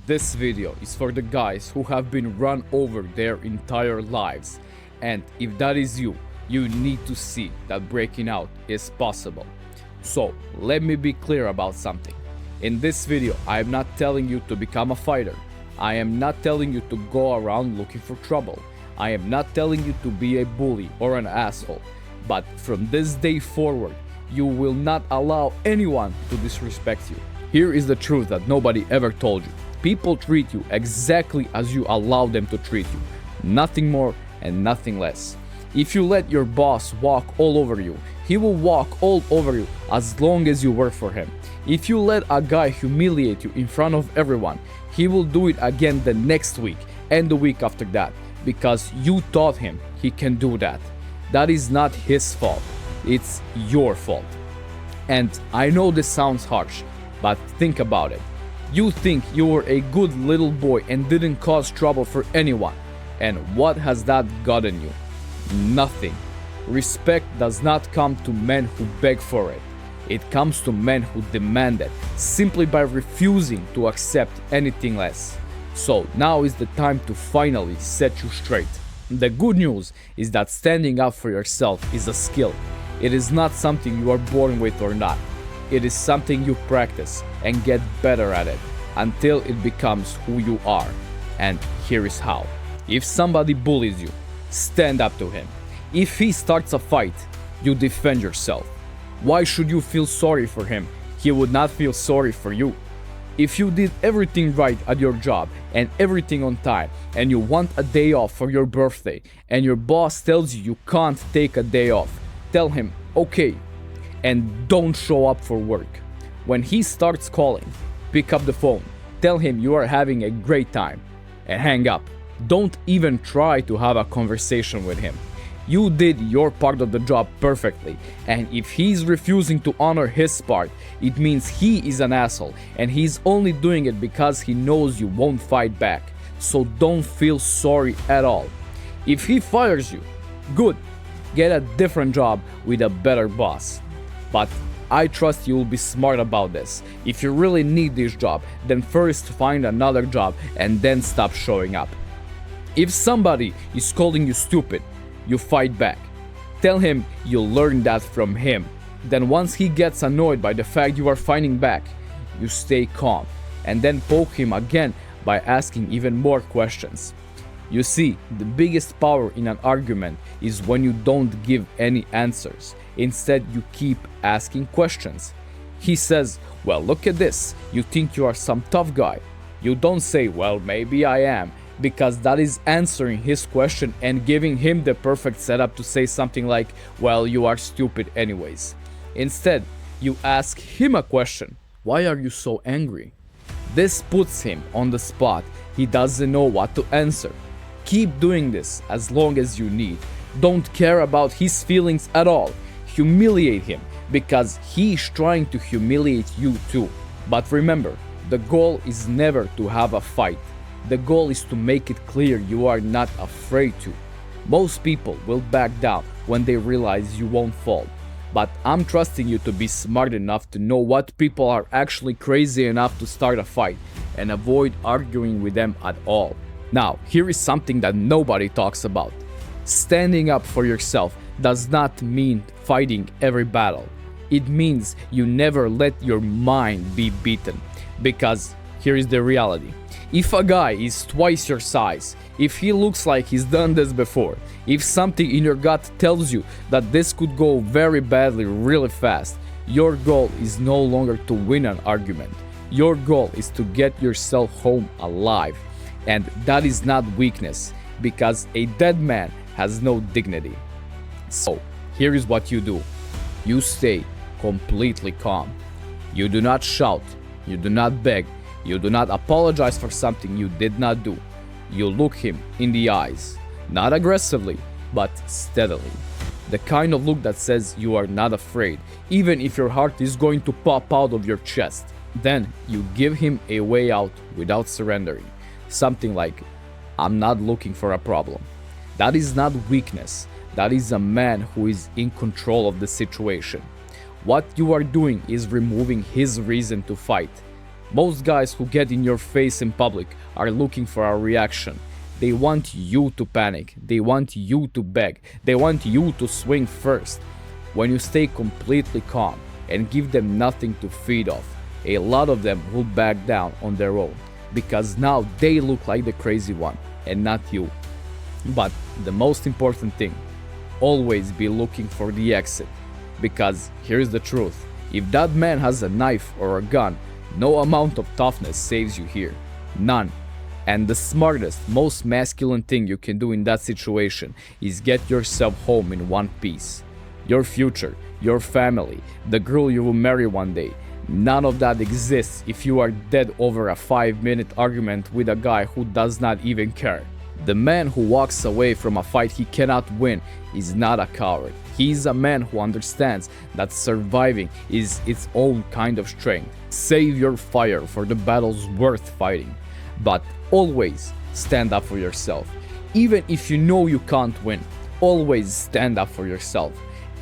This video is for the guys who have been run over their entire lives, and if that is you, you need to see that breaking out is possible. So let me be clear about something. In this video, I am not telling you to become a fighter. I am not telling you to go around looking for trouble. I am not telling you to be a bully or an asshole. But from this day forward, you will not allow anyone to disrespect you. Here is the truth that nobody ever told you. People treat you exactly as you allow them to treat you. Nothing more and nothing less. If you let your boss walk all over you, he will walk all over you as long as you work for him. If you let a guy humiliate you in front of everyone, he will do it again the next week and the week after that, because you taught him he can do that. That is not his fault, it's your fault. And I know this sounds harsh, but think about it. You think you were a good little boy and didn't cause trouble for anyone. And what has that gotten you? Nothing. Respect does not come to men who beg for it. It comes to men who demand it, simply by refusing to accept anything less. So now is the time to finally set you straight. The good news is that standing up for yourself is a skill. It is not something you are born with or not. It is something you practice and get better at it until it becomes who you are. And here is how. If somebody bullies you, stand up to him. If he starts a fight, you defend yourself. Why should you feel sorry for him? He would not feel sorry for you. If you did everything right at your job and everything on time, and you want a day off for your birthday, and your boss tells you you can't take a day off, tell him, okay, and don't show up for work. When he starts calling, pick up the phone, tell him you are having a great time, and hang up. Don't even try to have a conversation with him. You did your part of the job perfectly, and if he's refusing to honor his part, it means he is an asshole, and he's only doing it because he knows you won't fight back. So don't feel sorry at all. If he fires you, good, get a different job with a better boss. But I trust you will be smart about this. If you really need this job, then first find another job and then stop showing up. If somebody is calling you stupid, you fight back. Tell him you learned that from him. Then once he gets annoyed by the fact you are fighting back, you stay calm and then poke him again by asking even more questions. You see, the biggest power in an argument is when you don't give any answers. Instead, you keep asking questions. He says, well, look at this. You think you are some tough guy. You don't say, well, maybe I am, because that is answering his question and giving him the perfect setup to say something like, well, you are stupid anyways. Instead, you ask him a question. Why are you so angry? This puts him on the spot. He doesn't know what to answer. Keep doing this as long as you need. Don't care about his feelings at all. Humiliate him, because he is trying to humiliate you too. But remember, the goal is never to have a fight. The goal is to make it clear you are not afraid to. Most people will back down when they realize you won't fall. But I'm trusting you to be smart enough to know what people are actually crazy enough to start a fight, and avoid arguing with them at all. Now, here is something that nobody talks about. Standing up for yourself does not mean fighting every battle. It means you never let your mind be beaten. Because here is the reality. If a guy is twice your size, if he looks like he's done this before, if something in your gut tells you that this could go very badly really fast, your goal is no longer to win an argument. Your goal is to get yourself home alive. And that is not weakness, because a dead man has no dignity. So, here is what you do. You stay completely calm. You do not shout. You do not beg. You do not apologize for something you did not do. You look him in the eyes, not aggressively, but steadily. The kind of look that says you are not afraid, even if your heart is going to pop out of your chest. Then you give him a way out without surrendering. Something like, I'm not looking for a problem. That is not weakness. That is a man who is in control of the situation. What you are doing is removing his reason to fight. Most guys who get in your face in public are looking for a reaction. They want you to panic, they want you to beg, they want you to swing first. When you stay completely calm and give them nothing to feed off, a lot of them will back down on their own, because now they look like the crazy one and not you. But the most important thing, always be looking for the exit, because here's the truth: if that man has a knife or a gun, no amount of toughness saves you here. None. And the smartest, most masculine thing you can do in that situation is get yourself home in one piece. Your future, your family, the girl you will marry one day, none of that exists if you are dead over a 5-minute argument with a guy who does not even care. The man who walks away from a fight he cannot win is not a coward. He is a man who understands that surviving is its own kind of strength. Save your fire for the battles worth fighting. But always stand up for yourself. Even if you know you can't win, always stand up for yourself.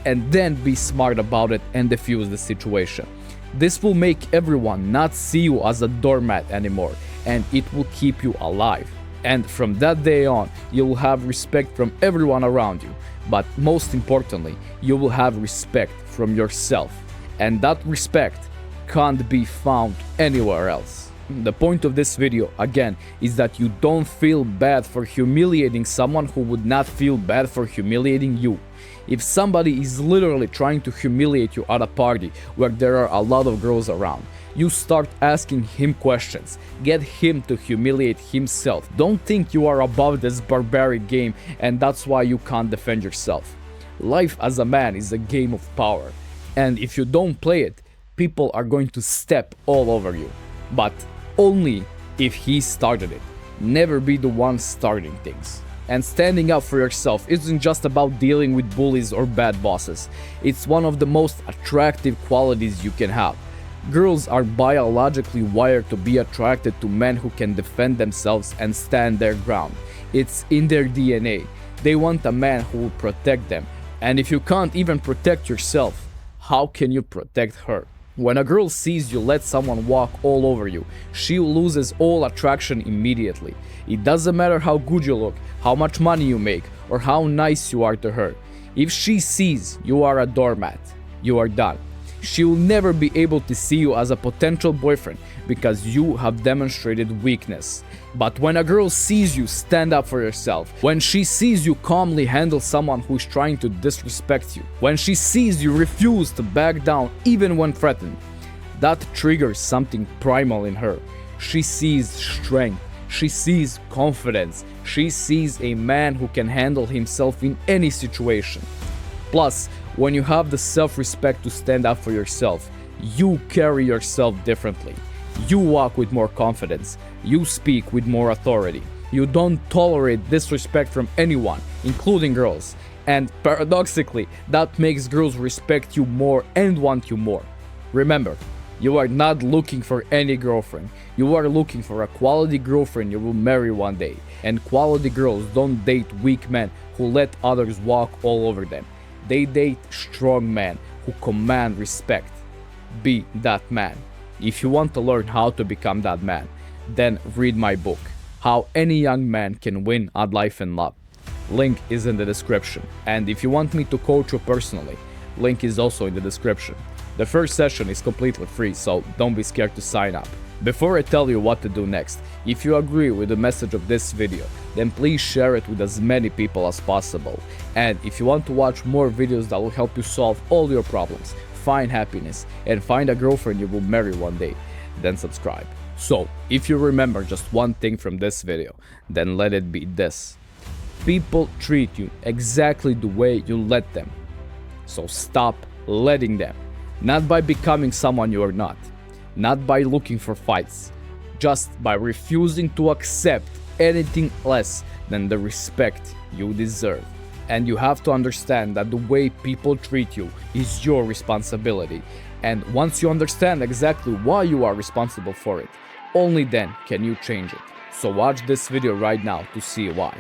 And then be smart about it and defuse the situation. This will make everyone not see you as a doormat anymore, and it will keep you alive. And from that day on, you will have respect from everyone around you. But most importantly, you will have respect from yourself. And that respect can't be found anywhere else. The point of this video, again, is that you don't feel bad for humiliating someone who would not feel bad for humiliating you. If somebody is literally trying to humiliate you at a party where there are a lot of girls around, you start asking him questions. Get him to humiliate himself. Don't think you are above this barbaric game and that's why you can't defend yourself. Life as a man is a game of power. And if you don't play it, people are going to step all over you. But only if he started it. Never be the one starting things. And standing up for yourself isn't just about dealing with bullies or bad bosses. It's one of the most attractive qualities you can have. Girls are biologically wired to be attracted to men who can defend themselves and stand their ground. It's in their DNA. They want a man who will protect them. And if you can't even protect yourself, how can you protect her? When a girl sees you let someone walk all over you, she loses all attraction immediately. It doesn't matter how good you look, how much money you make, or how nice you are to her. If she sees you are a doormat, you are done. She will never be able to see you as a potential boyfriend because you have demonstrated weakness. But when a girl sees you stand up for yourself, when she sees you calmly handle someone who is trying to disrespect you, when she sees you refuse to back down even when threatened, that triggers something primal in her. She sees strength, she sees confidence, she sees a man who can handle himself in any situation. Plus, when you have the self-respect to stand up for yourself, you carry yourself differently. You walk with more confidence. You speak with more authority. You don't tolerate disrespect from anyone, including girls. And paradoxically, that makes girls respect you more and want you more. Remember, you are not looking for any girlfriend. You are looking for a quality girlfriend you will marry one day. And quality girls don't date weak men who let others walk all over them. They date strong men who command respect. Be that man. If you want to learn how to become that man, then read my book, How Any Young Man Can Win at Life and Love. Link is in the description. And if you want me to coach you personally, link is also in the description. The first session is completely free, so don't be scared to sign up. Before I tell you what to do next, if you agree with the message of this video, then please share it with as many people as possible. And if you want to watch more videos that will help you solve all your problems, find happiness, and find a girlfriend you will marry one day, then subscribe. So, if you remember just one thing from this video, then let it be this. People treat you exactly the way you let them. So stop letting them. Not by becoming someone you are not. Not by looking for fights. Just by refusing to accept anything less than the respect you deserve. And you have to understand that the way people treat you is your responsibility. And once you understand exactly why you are responsible for it, only then can you change it. So watch this video right now to see why.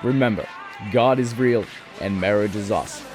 Remember, God is real and marriage is awesome.